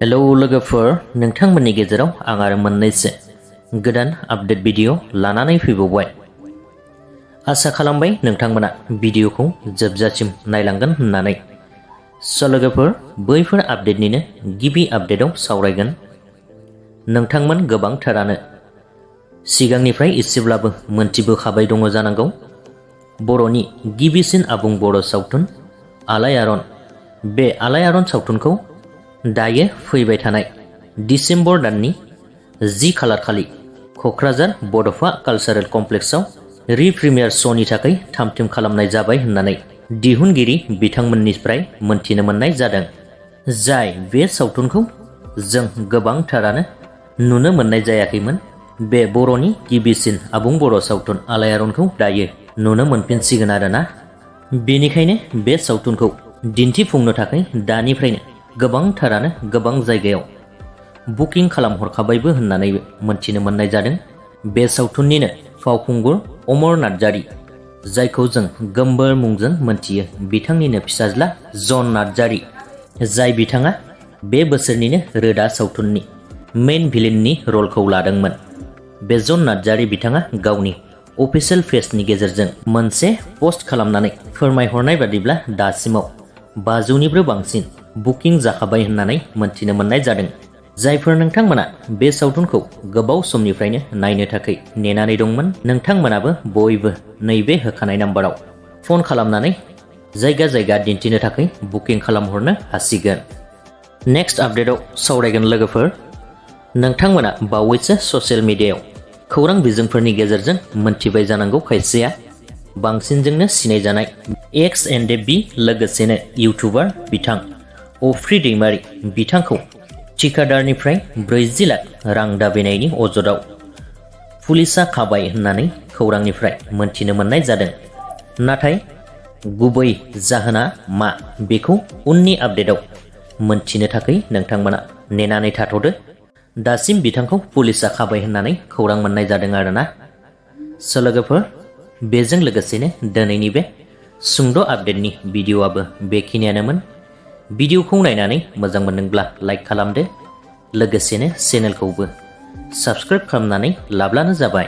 Hello लोगोफोर, नोंथांमोननि गेजेराव आं आरो मोननैसो गोदान आपडेट भिडिअ लानानै फैबावबाय। आसा खालामबाय नोंथांमोना भिडिअखौ जोबजासिम नायलांगोन होननानै। लोगोफोर, बैफोर आपडेटनिनो गिबि आपडेटआव सावरायगोन। नोंथांमोन गोबांथारानो सिगांनिफ्राय एसेब्लाबो मोनथिबोखाबाय दङ जानांगौ। बर'नि गिबिसिन आबुं बर' सावथुन आलायारन, बे आलायारन सावथुनखौ दायो फैबाय थानाय डिसेम्बर दाननि 10 खालार खालि क'क्राझार बड'फा कालचारेल कमप्लेक्सआव रि-प्रिमियार श'नि थाखाय थाम-थिम खालामनाय जाबाय होननानै दिहुनगिरि बिथांमोननिफ्राय मोनथिनो मोननाय जादों। जाय बे सावथुनखौ जों गोबांथारानो नुनो मोननाय जायाखैमोन। बे बर'नि गिबिसिन आबुं बर' सावथुन आलायारनखौ दायो नुनो मोनफिनसिगोन आरोना। बेनिखायनो बे सावथुनखौ दिन्थिफुंनो थाखाय दानिफ्रायनो गोबांथारानो गोबां जायगायाव बुकिं खालामहरखाबायबो होननानै मोनथिनो मोननाय जादों। बे सावथुननिनो फावखुंगुर अमर नार्जारी, जायखौ जों गोम्बोर मुंजों मोनथियो, बिथांनिनो फिसाज्ला जन नार्जारी, जाय बिथाङा बे बोसोरनिनो रोदा सावथुननि मेइन भिलेननि रलखौ लादोंमोन। बे जन नार्जारी बिथाङा गावनि अफिसियेल पेजनि गेजेरजों मोनसे पस्ट खालामनानै फोरमायहरनाय बादिब्ला दासिमाव 500निबो बांसिन बुकिं जाखाबाय होननानै मोनथिनो मोननाय जादों। जायफोर नोंथांमोना बे सावथुनखौ गोबाव समनिफ्रायनो नायनो थाखाय नेनानै दंमोन, नोंथांमोनाबो बयबो नैबे होखानाय नाम्बाराव फन खालामनानै जायगा जायगा दिन्थिनो थाखाय बुकिं खालामहरनो हासिगोन। नेक्स्ट आपडेटआव सावरायगोन लोगोफोर। नोंथांमोना बावैसो ससियेल मिडियायाव खौरां बिजोंफोरनि गेजेरजों मोनथिबाय जानांगौ खायसेया। बांसिनजोंनो सिनायजानाय एक्स NDFB लोगोसेनो इउटुबार बिथां अफ्रि दैमारि बिथांखौ थिकादारनिफ्राय 40 लाख रां दाबिनायनि अजदआव पुलिसआ खाबाय होननानै खौरांनिफ्राय मोनथिनो मोननाय जादों। नाथाय गुबै जाहोना मा, बेखौ उननि आपडेटआव मोनथिनो थाखाय नोंथांमोना नेनानै थाथ'दो। दासिम बिथांखौ पुलिसआ खाबाय होननानै खौरां मोननाय जादों आरोना। लोगोफोर, बेजों लोगोसेनो दिनैनि बे सुंद' आपडेटनि भिडिअआबो बेखिनियानोमोन। भिडिअखौ नायनानै मोजां मोनदोंब्ला लाइक खालामदो, लोगोसेनो चेनेलखौबो साबस्क्राइब खालामनानै लाब्लानो जाबाय।